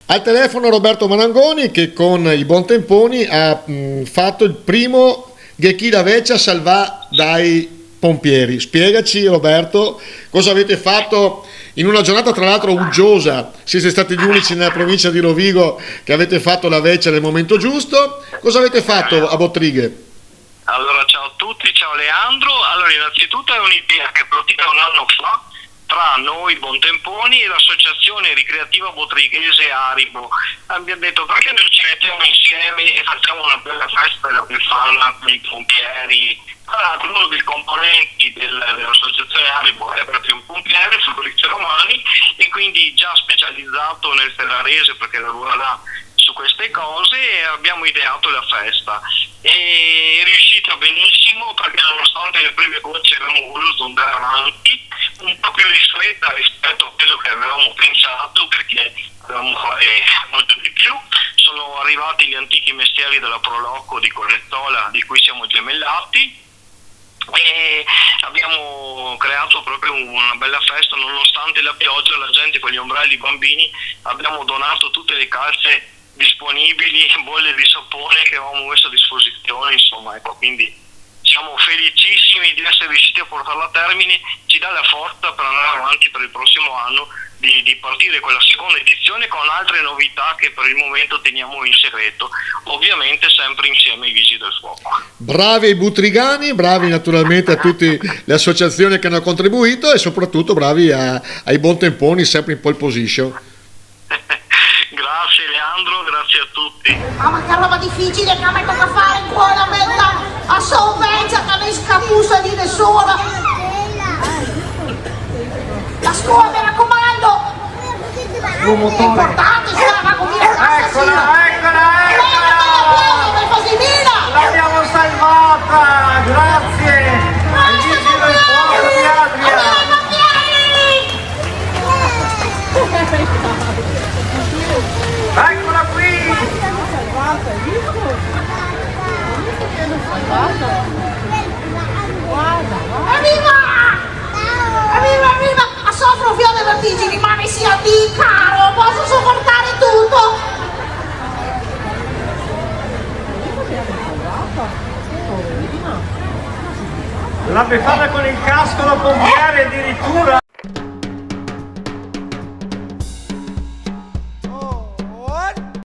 Al telefono Roberto Marangoni che con i Buontemponi ha fatto il primo Ghechì da Veccia salvà dai pompieri. Spiegaci Roberto cosa avete fatto in una giornata tra l'altro uggiosa, siete stati gli unici nella provincia di Rovigo che avete fatto la Veccia nel momento giusto. Cosa avete fatto a Bottrighe? Allora, ciao a tutti, ciao Leandro. Allora, innanzitutto è un'idea che è partita un anno fa tra noi Buontemponi e l'associazione ricreativa bottrighese Aribo. Abbiamo detto perché non ci mettiamo insieme e facciamo una bella festa della Befana con i pompieri. Tra l'altro uno dei componenti dell'associazione Aribo è proprio un pompiere, Fabrizio Romani, e quindi già specializzato nel ferrarese perché lavora là su queste cose, e abbiamo ideato la festa. E è riuscita benissimo perché nonostante le prime gocce avevamo voluto andare avanti un po' più ristretta rispetto a quello che avevamo pensato, perché dovevamo fare molto di più. Sono arrivati gli antichi mestieri della Proloco di Collettola, di cui siamo gemellati, e abbiamo creato proprio una bella festa nonostante la pioggia, la gente con gli ombrelli, i bambini. Abbiamo donato tutte le calze disponibili, bolle di sapone che avevamo messo a disposizione, insomma, ecco, quindi siamo felicissimi di essere riusciti a portarla a termine. Ci dà la forza per andare avanti per il prossimo anno, di partire con la seconda edizione con altre novità che per il momento teniamo in segreto, ovviamente sempre insieme ai Vigili del Fuoco. Bravi ai Butrigani, bravi naturalmente a tutte le associazioni che hanno contribuito e soprattutto bravi ai Buontemponi sempre in pole position. Grazie Leandro, grazie a tutti. Ma che roba difficile che a me tocca fare qua la metta a Soveggia che ne scapusa di nessuno. La scuola, mi raccomando. È importante, sarà con Eccola! L'abbiamo salvata! Grazie! Ai Vigili del Fuoco di Adria! Eccola qui! Evviva! A soffro fiore vertigini, ma mi sia di caro, posso sopportare tutto. La Befana con il casco da pompiere addirittura!